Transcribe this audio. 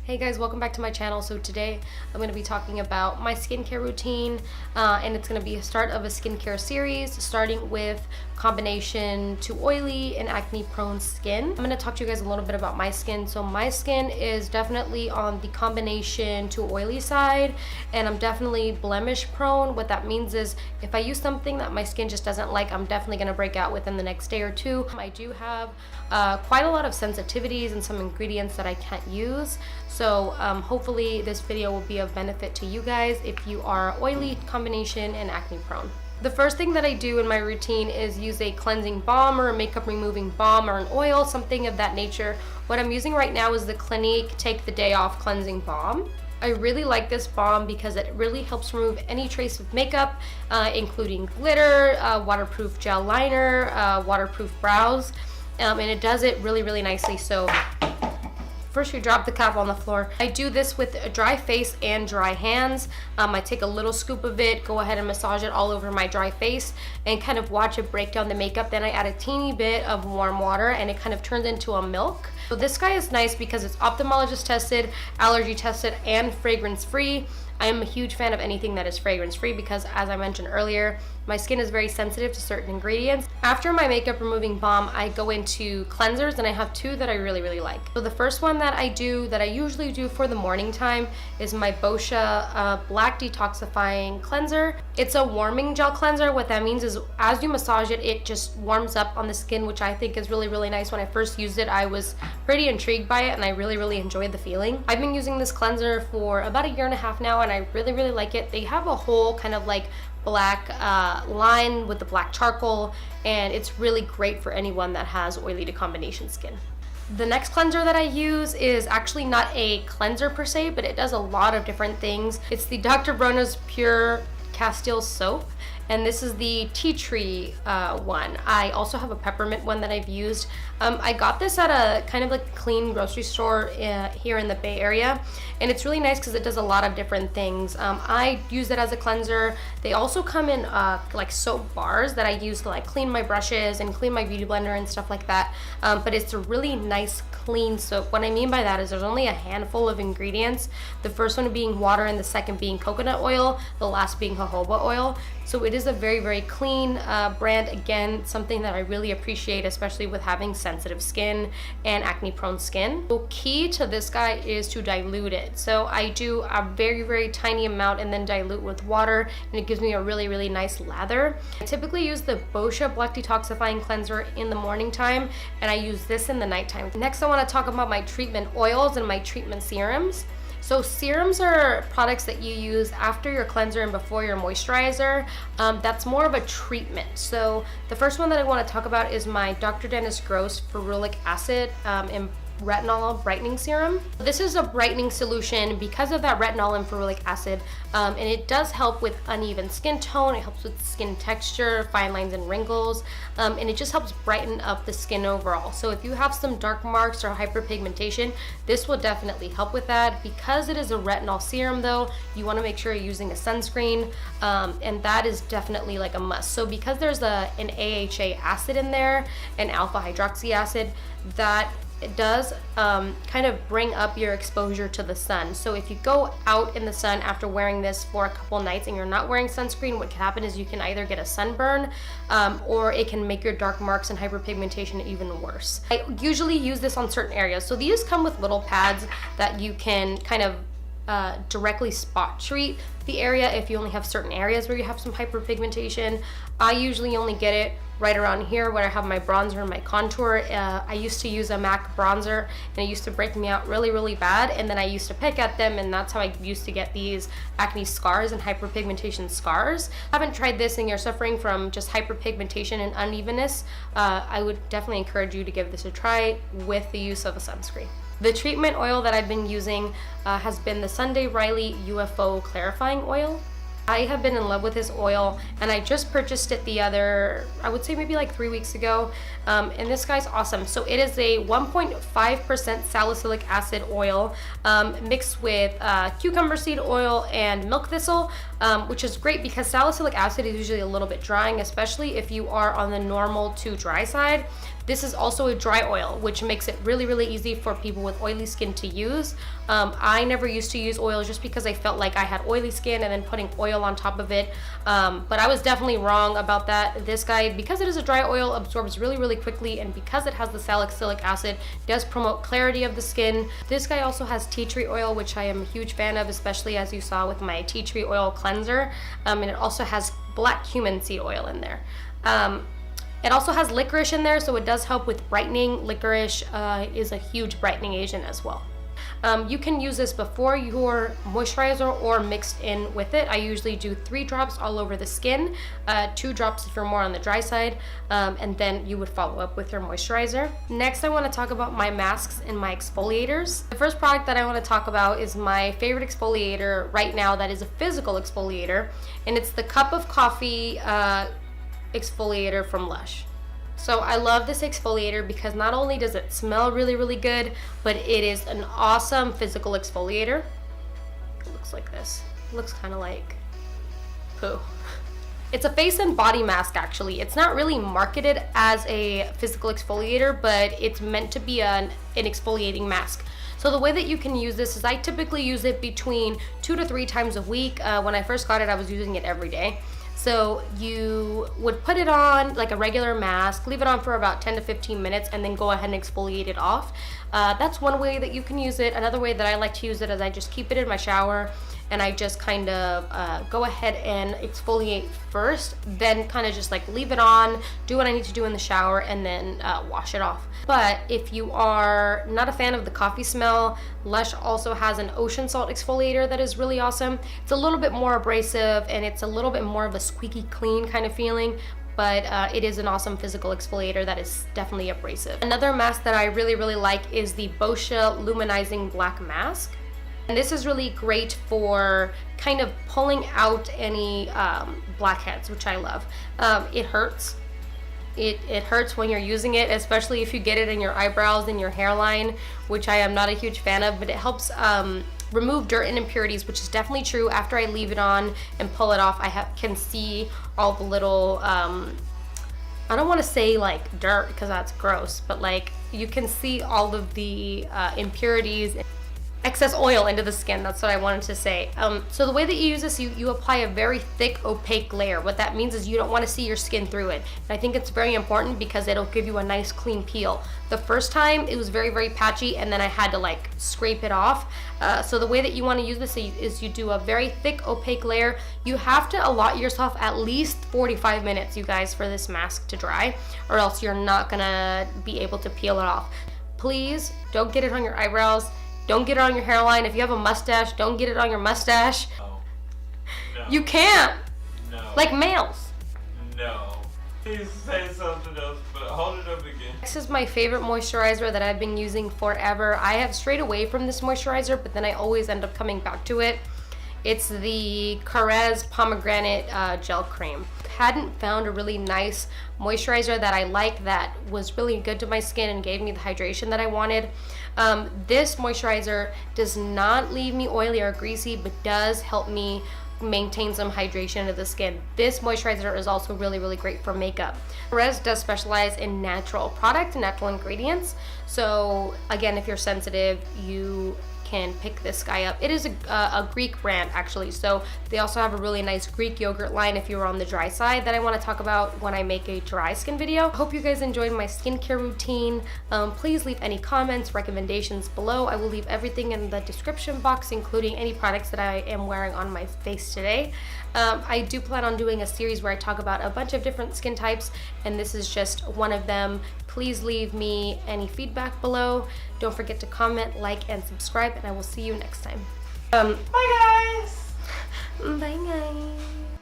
Hey guys, welcome back to my channel. So today I'm going to be talking about my skincare routine and it's going to be a start of a skincare series starting with combination to oily and acne prone skin. I'm going to talk to you guys a little bit about my skin. So my skin is definitely on the combination to oily side and I'm definitely blemish prone. What that means is if I use something that my skin just doesn't like, I'm definitely going to break out within the next day or two. I do have quite a lot of sensitivities and some ingredients that I can't use. So hopefully this video will be of benefit to you guys if you are oily, combination, and acne prone. The first thing that I do in my routine is use a cleansing balm or a makeup removing balm or an oil, something of that nature. What I'm using right now is the Clinique Take the Day Off Cleansing Balm. I really like this balm because it really helps remove any trace of makeup, including glitter, waterproof gel liner, waterproof brows, and it does it really nicely. So first you drop the cap on the floor. I do this with a dry face and dry hands. I take a little scoop of it, go ahead and massage it all over my dry face and kind of watch it break down the makeup. Then I add a teeny bit of warm water and it kind of turns into a milk. So this guy is nice because it's ophthalmologist tested, allergy tested, and fragrance free. I am a huge fan of anything that is fragrance free because, as I mentioned earlier, my skin is very sensitive to certain ingredients. After my makeup removing balm, I go into cleansers and I have two that I really like. So the first one that I usually do for the morning time is my Boscia Black Detoxifying Cleanser. It's a warming gel cleanser. What that means is as you massage it, it just warms up on the skin, which I think is really nice. When I first used it, I was pretty intrigued by it and I really enjoyed the feeling. I've been using this cleanser for about a year and a half now and I really like it. They have a whole kind of like black line with the black charcoal and it's really great for anyone that has oily to combination skin. The next cleanser that I use is actually not a cleanser per se, but it does a lot of different things. It's the Dr.Broners Pure Castile soap, and this is the tea tree one. I also have a peppermint one that I've used. I got this at a kind of like clean grocery store here in the Bay Area, and it's really nice because it does a lot of different things. I use it as a cleanser. They also come in like soap bars that I use to like clean my brushes and clean my beauty blender and stuff like that. But it's a really nice clean soap. What I mean by that is there's only a handful of ingredients. The first one being water and the second being coconut oil, the last being jojoba oil. So it is a very clean brand. Again, something that I really appreciate, especially with having sensitive skin and acne prone skin. The key to this guy is to dilute it. So I do a very tiny amount and then dilute with water, and it gives me a really nice lather. I typically use the Boscia Black Detoxifying Cleanser in the morning time, and I use this in the nighttime. Next, I want to talk about my treatment oils and my treatment serums. So serums are products that you use after your cleanser and before your moisturizer. That's more of a treatment. So the first one that I want to talk about is my Dr.Dennis Gross Ferulic Acid and Retinol Brightening Serum. This is a brightening solution because of that retinol and ferulic acid, and it does help with uneven skin tone. It helps with skin texture, fine lines and wrinkles, and it just helps brighten up the skin overall. So if you have some dark marks or hyperpigmentation, this will definitely help with that. Because it is a retinol serum though, you want to make sure you're using a sunscreen, and that is definitely like a must. So because there's an AHA acid in there, an alpha hydroxy acid, that it does kind of bring up your exposure to the sun. So if you go out in the sun after wearing this for a couple nights and you're not wearing sunscreen, what can happen is you can either get a sunburn or it can make your dark marks and hyperpigmentation even worse. I usually use this on certain areas. So these come with little pads that you can kind of directly spot treat the area if you only have certain areas where you have some hyperpigmentation. I usually only get it right around here where I have my bronzer and my contour. I used to use a MAC bronzer and it used to break me out really bad, and then I used to pick at them, and that's how I used to get these acne scars and hyperpigmentation scars. I haven't tried this and you're suffering from just hyperpigmentation and unevenness, I would definitely encourage you to give this a try with the use of a sunscreen. The treatment oil that I've been using has been the Sunday Riley U.F.O clarifying oil. I have been in love with this oil and I just purchased it the other, I would say maybe like 3 weeks ago, and this guy's awesome. So it is a 1.5% salicylic acid oil mixed with cucumber seed oil and milk thistle, which is great because salicylic acid is usually a little bit drying, especially if you are on the normal to dry side. This is also a dry oil, which makes it really, really easy for people with oily skin to use. I never used to use oil just because I felt like I had oily skin and then putting oil on top of it. But I was definitely wrong about that. This guy, because it is a dry oil, absorbs really, really quickly, and because it has the salicylic acid, does promote clarity of the skin. This guy also has tea tree oil, which I am a huge fan of, especially as you saw with my tea tree oil cleanser. And it also has black cumin seed oil in there. It also has licorice in there, so it does help with brightening. Licorice is a huge brightening agent as well. You can use this before your moisturizer or mixed in with it. I usually do 3 drops all over the skin, 2 drops if you're more on the dry side, and then you would follow up with your moisturizer. Next, I want to talk about my masks and my exfoliators. The first product that I want to talk about is my favorite exfoliator right now that is a physical exfoliator, and it's the Cup of Coffee exfoliator from Lush. So I love this exfoliator because not only does it smell really, really good, but it is an awesome physical exfoliator. It looks like this. It looks kind of like poo. It's a face and body mask, actually. It's not really marketed as a physical exfoliator, but it's meant to be an exfoliating mask. So the way that you can use this is I typically use it between 2 to 3 times a week. When I first got it, I was using it every day. So you would put it on like a regular mask, leave it on for about 10 to 15 minutes, and then go ahead and exfoliate it off. That's one way that you can use it. Another way that I like to use it is I just keep it in my shower and I just kind of go ahead and exfoliate first, then kind of just like leave it on, do what I need to do in the shower, and then wash it off. But if you are not a fan of the coffee smell, Lush also has an ocean salt exfoliator that is really awesome. It's a little bit more abrasive and it's a little bit more of a squeaky clean kind of feeling, but it is an awesome physical exfoliator that is definitely abrasive. Another mask that I really, really like is the Boscia Luminizing Black Mask. And this is really great for kind of pulling out any blackheads, which I love. It hurts. It hurts when you're using it, especially if you get it in your eyebrows and your hairline, which I am not a huge fan of, but it helps remove dirt and impurities, which is definitely true. After I leave it on and pull it off, I can see all the little, I don't want to say like dirt because that's gross, but like you can see all of the impurities, excess oil into the skin. That's what I wanted to say. So the way that you use this, you apply a very thick opaque layer. What that means is you don't want to see your skin through it. And I think it's very important because it'll give you a nice clean peel. The first time it was very, very patchy, and then I had to like scrape it off. So the way that you want to use this is you do a very thick opaque layer. You have to allot yourself at least 45 minutes, you guys, for this mask to dry, or else you're not gonna be able to peel it off. Please don't get it on your eyebrows. Don't get it on your hairline. If you have a mustache, don't get it on your mustache. No. No. You can't. No. Like males. No. Please say something else, but hold it up again. This is my favorite moisturizer that I've been using forever. I have strayed away from this moisturizer, but then I always end up coming back to it. It's the Korres Pomegranate Gel Cream. Hadn't found a really nice moisturizer that I like that was really good to my skin and gave me the hydration that I wanted. This moisturizer does not leave me oily or greasy, but does help me maintain some hydration of the skin. This moisturizer is also really, really great for makeup. Korres does specialize in natural products and natural ingredients. So again, if you're sensitive, you can pick this guy up. It is a Greek brand actually, so they also have a really nice Greek yogurt line if you're on the dry side that I want to talk about when I make a dry skin video. I hope you guys enjoyed my skincare routine. Please leave any comments, recommendations below. I will leave everything in the description box, including any products that I am wearing on my face today. I do plan on doing a series where I talk about a bunch of different skin types, and this is just one of them. Please leave me any feedback below. Don't forget to comment, like, and subscribe, and I will see you next time. Bye guys! Bye guys!